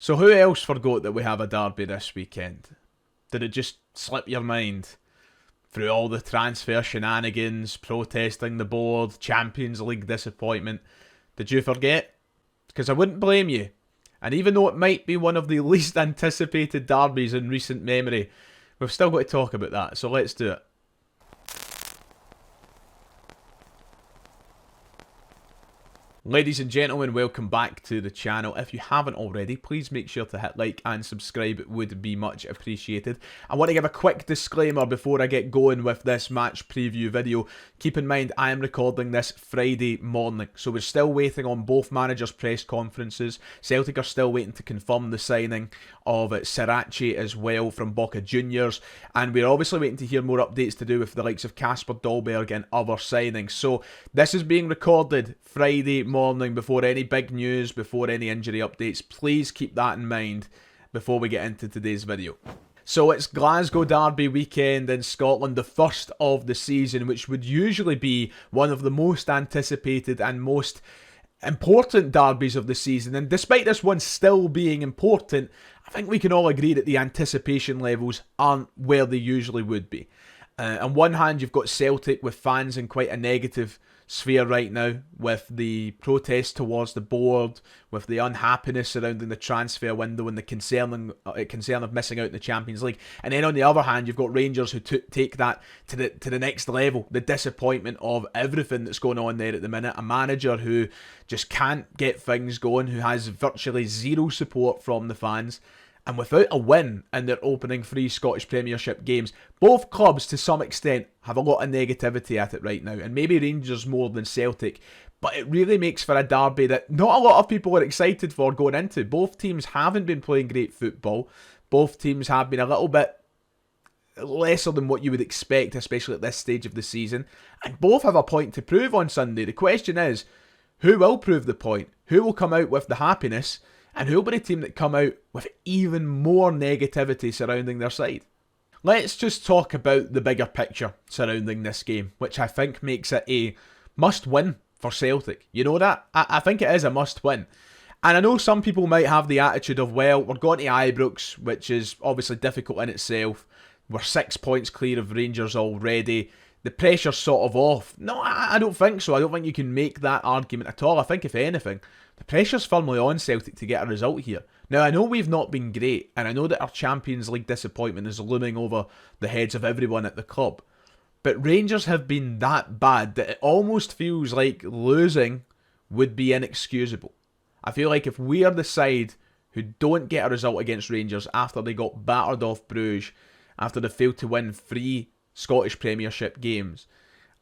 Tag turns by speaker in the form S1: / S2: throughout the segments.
S1: So who else forgot that we have a derby this weekend? Did it just slip your mind? Through all the transfer shenanigans, protesting the board, Champions League disappointment, did you forget? Because I wouldn't blame you. And even though it might be one of the least anticipated derbies in recent memory, we've still got to talk about that, so let's do it. Ladies and gentlemen, welcome back to the channel. If you haven't already, please make sure to hit like and subscribe. It would be much appreciated. I want to give a quick disclaimer before I get going with this match preview video. Keep in mind, I am recording this Friday morning, so we're still waiting on both managers' press conferences. Celtic are still waiting to confirm the signing of Sriracha as well from Boca Juniors, and we're obviously waiting to hear more updates to do with the likes of Kasper Dolberg and other signings. So this is being recorded Friday morning before any big news, before any injury updates. Please keep that in mind before we get into today's video. So it's Glasgow Derby weekend in Scotland, the first of the season, which would usually be one of the most anticipated and most important derbies of the season. And despite this one still being important, I think we can all agree that the anticipation levels aren't where they usually would be. On one hand, you've got Celtic with fans in quite a negative sphere right now, with the protests towards the board, with the unhappiness surrounding the transfer window and the concern of missing out in the Champions League. And then on the other hand, you've got Rangers who take that to the next level, the disappointment of everything that's going on there at the minute. A manager who just can't get things going, who has virtually zero support from the fans. And without a win in their opening 3 Scottish Premiership games, both clubs to some extent have a lot of negativity at it right now, and maybe Rangers more than Celtic, but it really makes for a derby that not a lot of people are excited for going into. Both teams haven't been playing great football. Both teams have been a little bit lesser than what you would expect, especially at this stage of the season, and both have a point to prove on Sunday. The question is, who will prove the point? Who will come out with the happiness? And who will be the team that come out with even more negativity surrounding their side? Let's just talk about the bigger picture surrounding this game, which I think makes it a must-win for Celtic. You know that? I think it is a must-win. And I know some people might have the attitude of, well, we're going to Ibrox, which is obviously difficult in itself. We're 6 points clear of Rangers already. The pressure's sort of off. No, I don't think so. I don't think you can make that argument at all. I think, if anything, the pressure's firmly on Celtic to get a result here. Now, I know we've not been great, and I know that our Champions League disappointment is looming over the heads of everyone at the club, but Rangers have been that bad that it almost feels like losing would be inexcusable. I feel like if we are the side who don't get a result against Rangers after they got battered off Bruges, after they failed to win 3 Scottish Premiership games,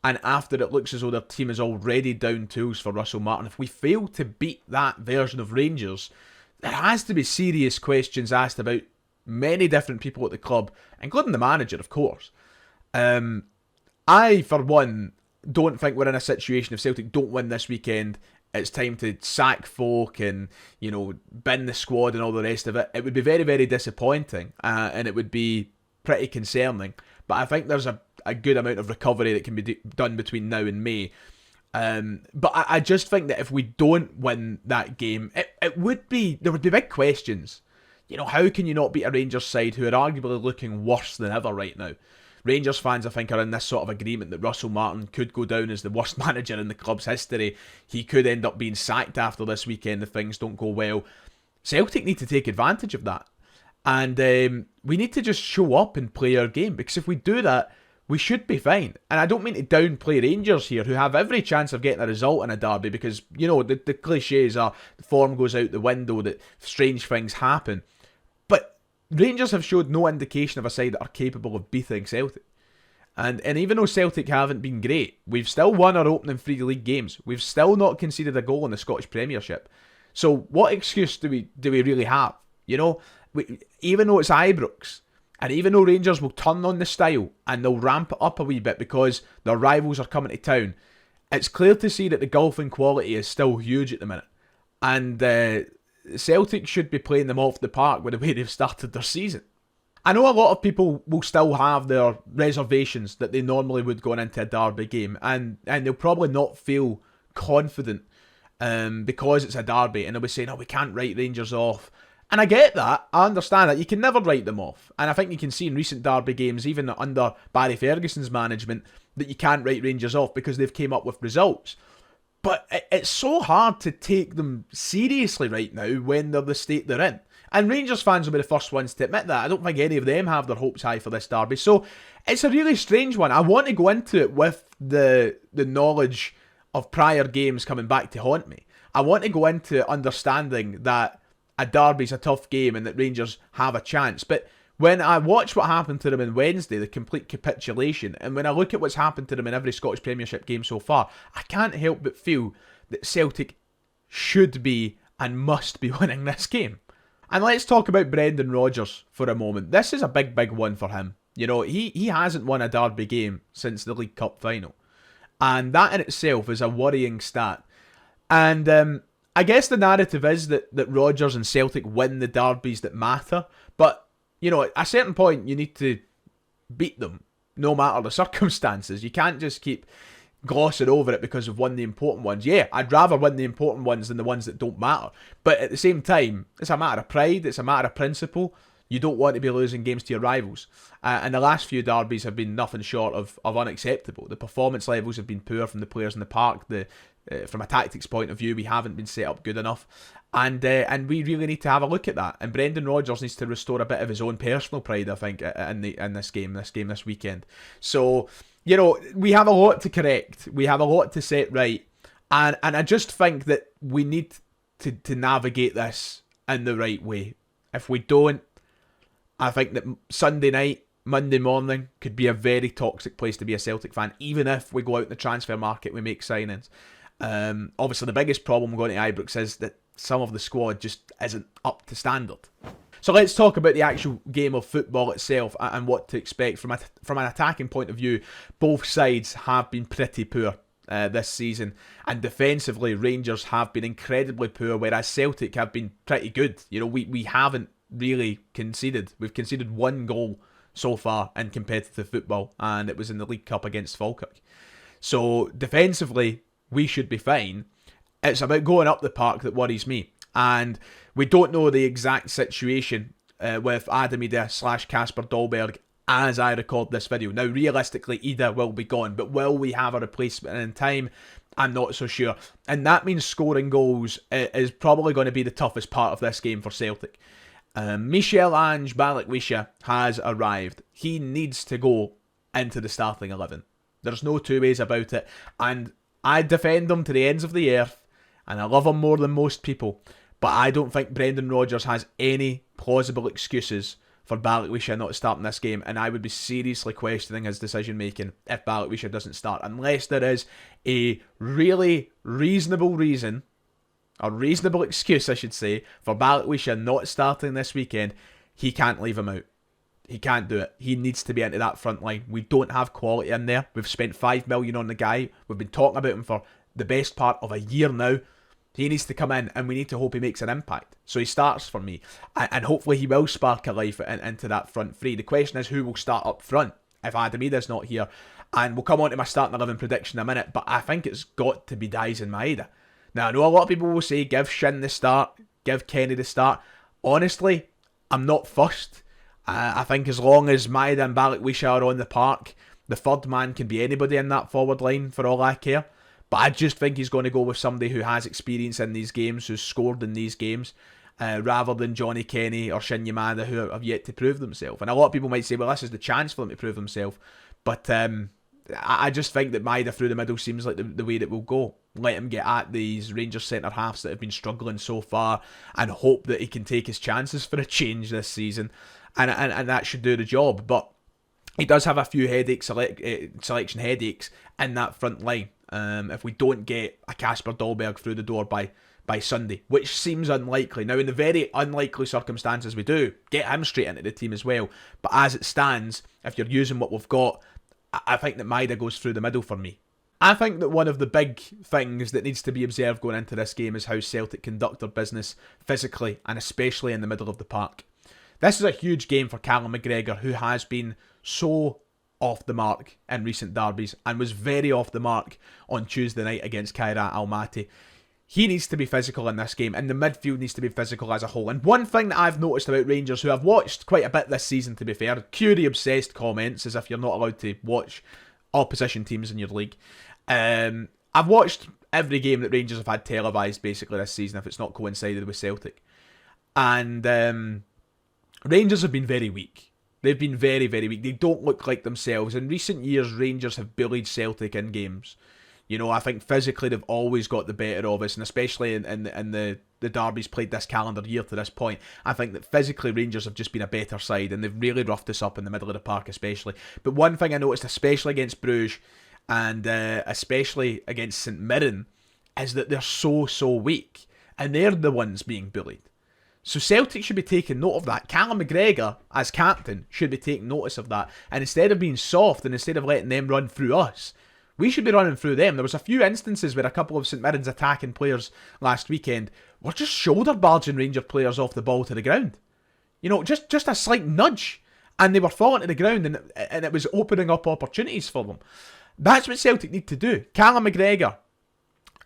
S1: and after it looks as though their team is already down tools for Russell Martin, if we fail to beat that version of Rangers, there has to be serious questions asked about many different people at the club, including the manager, of course. I, for one, don't think we're in a situation, if Celtic don't win this weekend, it's time to sack folk and, you know, bin the squad and all the rest of it. It would be very, very disappointing, and it would be pretty concerning. But I think there's a good amount of recovery that can be done between now and May. But I just think that if we don't win that game, there would be big questions. You know, how can you not beat a Rangers side who are arguably looking worse than ever right now? Rangers fans, I think, are in this sort of agreement that Russell Martin could go down as the worst manager in the club's history. He could end up being sacked after this weekend if things don't go well. Celtic need to take advantage of that. And we need to just show up and play our game, because if we do that, we should be fine. And I don't mean to downplay Rangers here, who have every chance of getting a result in a derby, because, you know, the cliches are the form goes out the window, that strange things happen. But Rangers have showed no indication of a side that are capable of beating Celtic. And even though Celtic haven't been great, we've still won our opening 3 league games. We've still not conceded a goal in the Scottish Premiership. So what excuse do we really have? You know, even though it's Ibrox, and even though Rangers will turn on the style and they'll ramp it up a wee bit because their rivals are coming to town, it's clear to see that the gulf in quality is still huge at the minute. And Celtic should be playing them off the park with the way they've started their season. I know a lot of people will still have their reservations that they normally would going into a derby game, and they'll probably not feel confident because it's a derby, and they'll be saying, oh, we can't write Rangers off. And I get that. I understand that. You can never write them off. And I think you can see in recent derby games, even under Barry Ferguson's management, that you can't write Rangers off because they've came up with results. But it's so hard to take them seriously right now when they're the state they're in. And Rangers fans will be the first ones to admit that. I don't think any of them have their hopes high for this derby. So it's a really strange one. I want to go into it with the knowledge of prior games coming back to haunt me. I want to go into understanding that a derby's a tough game and that Rangers have a chance. But when I watch what happened to them on Wednesday, the complete capitulation, and when I look at what's happened to them in every Scottish Premiership game so far, I can't help but feel that Celtic should be and must be winning this game. And let's talk about Brendan Rodgers for a moment. This is a big, big one for him. You know, he hasn't won a derby game since the League Cup final. And that in itself is a worrying stat. And I guess the narrative is that Rodgers and Celtic win the derbies that matter. But, you know, at a certain point, you need to beat them, no matter the circumstances. You can't just keep glossing over it because we've won the important ones. Yeah, I'd rather win the important ones than the ones that don't matter. But at the same time, it's a matter of pride, it's a matter of principle. You don't want to be losing games to your rivals. And the last few derbies have been nothing short of unacceptable. The performance levels have been poor from the players in the park. From a tactics point of view, we haven't been set up good enough. And we really need to have a look at that. And Brendan Rodgers needs to restore a bit of his own personal pride, I think, in this game this weekend. So, you know, we have a lot to correct. We have a lot to set right. And I just think that we need to navigate this in the right way. If we don't, I think that Sunday night, Monday morning could be a very toxic place to be a Celtic fan, even if we go out in the transfer market, we make signings. Obviously, the biggest problem going to Ibrox is that some of the squad just isn't up to standard. So let's talk about the actual game of football itself and what to expect. From an attacking point of view, both sides have been pretty poor this season. And defensively, Rangers have been incredibly poor, whereas Celtic have been pretty good. You know, we haven't really conceded. We've conceded one goal so far in competitive football, and it was in the League Cup against Falkirk. So defensively, we should be fine. It's about going up the park that worries me. And we don't know the exact situation with Adam Ida / Kasper Dolberg as I record this video. Now, realistically, Ida will be gone, but will we have a replacement in time? I'm not so sure. And that means scoring goals is probably going to be the toughest part of this game for Celtic. Michel-Ange Balikwisha has arrived. He needs to go into the starting 11. There's no two ways about it. And I defend him to the ends of the earth, and I love him more than most people. But I don't think Brendan Rodgers has any plausible excuses for Balikwisha not starting this game, and I would be seriously questioning his decision making if Balikwisha doesn't start, unless there is a really reasonable reason, a reasonable excuse I should say, for Balikwisha not starting this weekend. He can't leave him out. He can't do it. He needs to be into that front line. We don't have quality in there. We've spent $5 million on the guy. We've been talking about him for the best part of a year now. He needs to come in, and we need to hope he makes an impact. So he starts for me, and hopefully he will spark a life into that front three. The question is who will start up front if Adam Ida's not here. And we'll come on to my starting 11 prediction in a minute, but I think it's got to be Dies and Maeda. Now, I know a lot of people will say give Shin the start, give Kenny the start. Honestly, I'm not fussed. I think as long as Maeda and Balikwisha are on the park, the third man can be anybody in that forward line for all I care. But I just think he's going to go with somebody who has experience in these games, who's scored in these games, rather than Johnny Kenny or Shin Yamada, who have yet to prove themselves. And a lot of people might say, well, this is the chance for them to prove themselves. But I just think that Maeda through the middle seems like the way that we'll go. Let him get at these Rangers centre-halves that have been struggling so far and hope that he can take his chances for a change this season. And that should do the job. But he does have a few selection headaches in that front line. If we don't get a Kasper Dolberg through the door by Sunday, which seems unlikely. Now, in the very unlikely circumstances we do, get him straight into the team as well. But as it stands, if you're using what we've got, I think that Maeda goes through the middle for me. I think that one of the big things that needs to be observed going into this game is how Celtic conduct their business physically, and especially in the middle of the park. This is a huge game for Callum McGregor, who has been so off the mark in recent derbies and was very off the mark on Tuesday night against Kairat Almaty. he needs to be physical in this game, and the midfield needs to be physical as a whole. And one thing that I've noticed about Rangers, who I've watched quite a bit this season, to be fair, Curie-obsessed comments, as if you're not allowed to watch opposition teams in your league. I've watched every game that Rangers have had televised, basically, this season, if it's not coincided with Celtic. And Rangers have been very weak. They've been very, very weak. They don't look like themselves. In recent years, Rangers have bullied Celtic in games. You know, I think physically they've always got the better of us, and especially in the derbies played this calendar year to this point, I think that physically Rangers have just been a better side, and they've really roughed us up in the middle of the park especially. But one thing I noticed, especially against Bruges, and especially against St Mirren, is that they're so weak, and they're the ones being bullied. So Celtic should be taking note of that. Callum McGregor, as captain, should be taking notice of that. And instead of being soft, and instead of letting them run through us, we should be running through them. There was a few instances where a couple of St Mirren's attacking players last weekend were just shoulder barging Rangers players off the ball to the ground. You know, just a slight nudge, and they were falling to the ground, and it was opening up opportunities for them. That's what Celtic need to do. Callum McGregor,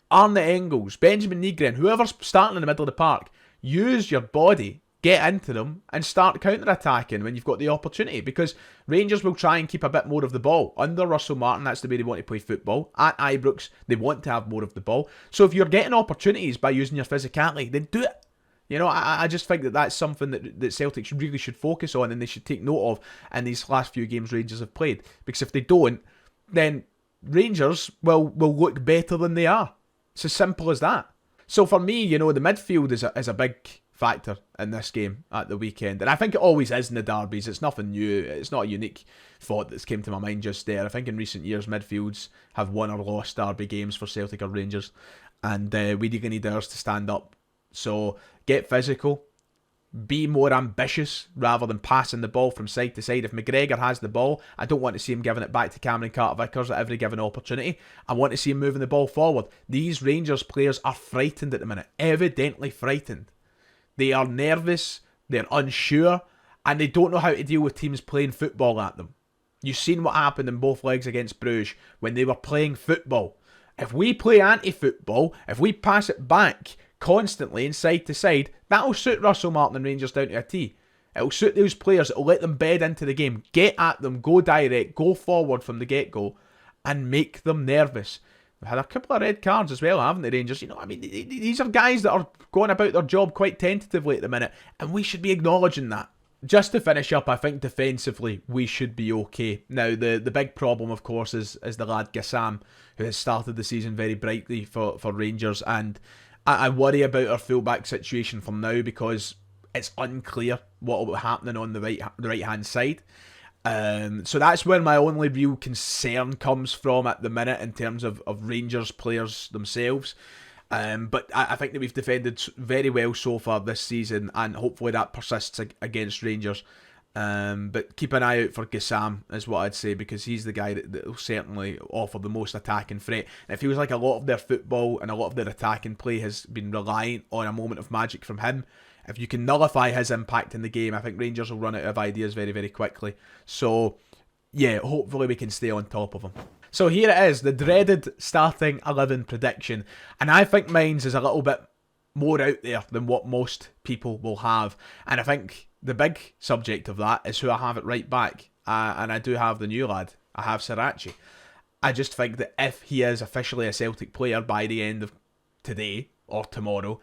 S1: Arne Engels, Benjamin Nygren, whoever's starting in the middle of the park, use your body, get into them, and start counter-attacking when you've got the opportunity, because Rangers will try and keep a bit more of the ball. Under Russell Martin, that's the way they want to play football. At Ibrox, they want to have more of the ball. So if you're getting opportunities by using your physicality, then do it. You know, I just think that that's something that Celtic really should focus on, and they should take note of in these last few games Rangers have played. Because if they don't, then Rangers will look better than they are. It's as simple as that. So for me, you know, the midfield is a big factor in this game at the weekend, and I think it always is in the derbies. It's nothing new. It's not a unique thought that's came to my mind just there. I think in recent years midfields have won or lost derby games for Celtic or Rangers, and we really need ours to stand up. So get physical, be more ambitious rather than passing the ball from side to side. If McGregor has the ball, I don't want to see him giving it back to Cameron Carter-Vickers at every given opportunity. I want to see him moving the ball forward. These Rangers players are frightened at the minute, evidently frightened. They are nervous, they're unsure, and they don't know how to deal with teams playing football at them. You've seen what happened in both legs against Bruges when they were playing football. If we play anti-football, if we pass it back constantly and side to side, that'll suit Russell Martin and Rangers down to a T. It'll suit those players, it'll let them bed into the game, get at them, go direct, go forward from the get-go, and make them nervous. They've had a couple of red cards as well, haven't they, Rangers? You know, I mean, these are guys that are going about their job quite tentatively at the minute, and we should be acknowledging that. Just to finish up, I think defensively we should be okay. Now, the big problem, of course, is the lad Gassam, who has started the season very brightly for Rangers, and I worry about our fullback situation from now because it's unclear what will be happening on the right-hand side. So that's where my only real concern comes from at the minute in terms of Rangers players themselves. But I think that we've defended very well so far this season, and hopefully that persists against Rangers. But keep an eye out for Gassam is what I'd say, because he's the guy that will certainly offer the most attacking threat. And it feels like a lot of their football and a lot of their attacking play has been reliant on a moment of magic from him. If you can nullify his impact in the game, I think Rangers will run out of ideas very, very quickly. So, yeah, hopefully we can stay on top of him. So here it is, the dreaded starting 11 prediction. And I think mine's is a little bit more out there than what most people will have. And I think the big subject of that is who I have at right back. And I do have the new lad. I have Sirachi. I just think that if he is officially a Celtic player by the end of today or tomorrow,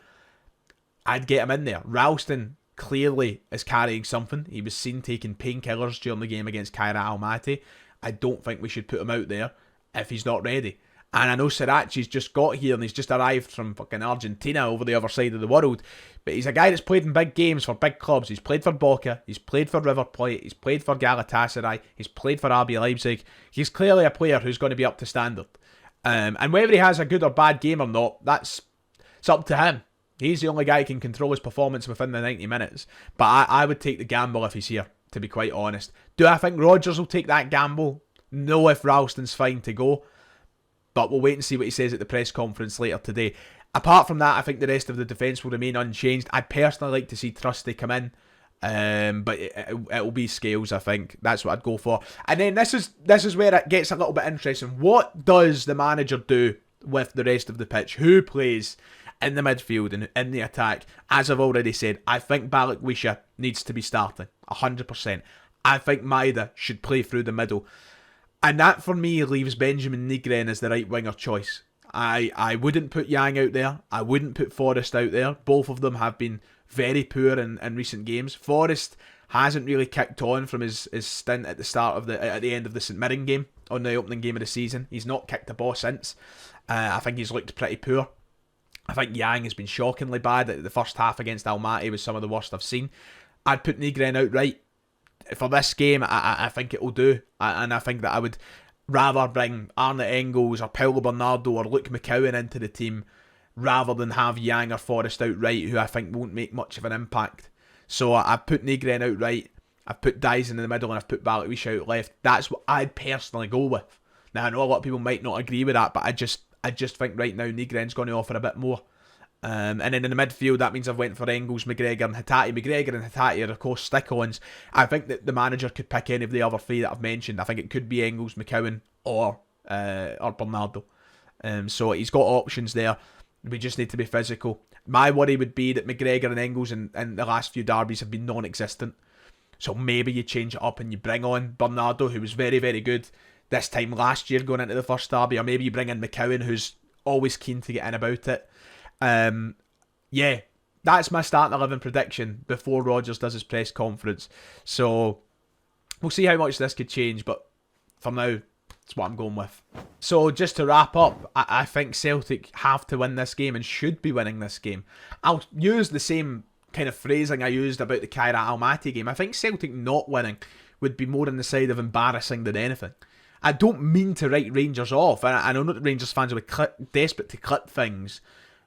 S1: I'd get him in there. Ralston clearly is carrying something. He was seen taking painkillers during the game against Kaira Almaty. I don't think we should put him out there if he's not ready. And I know Sirachi's just got here and he's just arrived from fucking Argentina over the other side of the world. But he's a guy that's played in big games for big clubs. He's played for Boca, he's played for River Plate, he's played for Galatasaray, he's played for RB Leipzig. He's clearly a player who's going to be up to standard. And whether he has a good or bad game or not, it's up to him. He's the only guy who can control his performance within the 90 minutes. But I would take the gamble if he's here, to be quite honest. Do I think Rodgers will take that gamble? No, if Ralston's fine to go. But we'll wait and see what he says at the press conference later today. Apart from that, I think the rest of the defence will remain unchanged. I'd personally like to see Trusty come in. But it'll be Scales, I think. That's what I'd go for. And then this is where it gets a little bit interesting. What does the manager do with the rest of the pitch? Who plays? In the midfield and in the attack, as I've already said, I think Balikwisha needs to be starting, 100%. I think Maeda should play through the middle. And that, for me, leaves Benjamin Nygren as the right winger choice. I wouldn't put Yang out there. I wouldn't put Forrest out there. Both of them have been very poor in recent games. Forrest hasn't really kicked on from his stint at the end of the St Mirren game, on the opening game of the season. He's not kicked a ball since. I think he's looked pretty poor. I think Yang has been shockingly bad. The first half against Almaty was some of the worst I've seen. I'd put Nygren outright. For this game, I think it will do. And I think that I would rather bring Arne Engels or Paulo Bernardo or Luke McCowan into the team rather than have Yang or Forrest outright, who I think won't make much of an impact. So I've put Nygren outright, I've put Dyson in the middle, and I've put Balikwisha out left. That's what I'd personally go with. Now, I know a lot of people might not agree with that, but I just think right now Nygren's going to offer a bit more. And then in the midfield, that means I've went for Engels, McGregor and Hatate. McGregor and Hatate are, of course, stick-ons. I think that the manager could pick any of the other three that I've mentioned. I think it could be Engels, McCowan, or Bernardo. So he's got options there. We just need to be physical. My worry would be that McGregor and Engels in the last few derbies have been non-existent. So maybe you change it up and you bring on Bernardo, who was very, very good this time last year going into the first derby. Or maybe you bring in McCowan, who's always keen to get in about it. Yeah, that's my starting 11 prediction before Rodgers does his press conference. So we'll see how much this could change, but for now, that's what I'm going with. So just to wrap up, I think Celtic have to win this game and should be winning this game. I'll use the same kind of phrasing I used about the Kairat Almaty game. I think Celtic not winning would be more on the side of embarrassing than anything. I don't mean to write Rangers off. I know that Rangers fans will be desperate to clip things,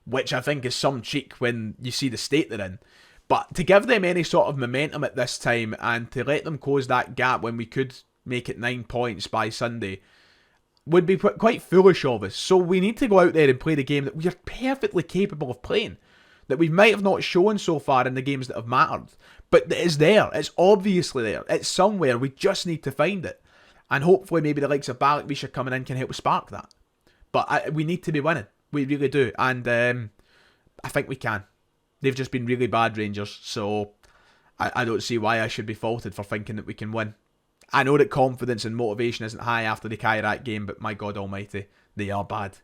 S1: which I think is some cheek when you see the state they're in. But to give them any sort of momentum at this time and to let them close that gap when we could make it 9 points by Sunday would be quite foolish of us. So we need to go out there and play the game that we are perfectly capable of playing, that we might have not shown so far in the games that have mattered. But it's there. It's obviously there. It's somewhere. We just need to find it. And hopefully maybe the likes of Balikwisha coming in can help spark that. But we need to be winning. We really do. And I think we can. They've just been really bad, Rangers. So I don't see why I should be faulted for thinking that we can win. I know that confidence and motivation isn't high after the Kairat game, but my God almighty, they are bad.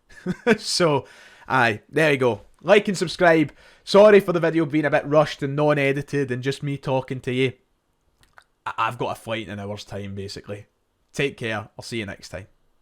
S1: So, there you go. Like and subscribe. Sorry for the video being a bit rushed and non-edited and just me talking to you. I've got a flight in an hour's time, basically. Take care. I'll see you next time.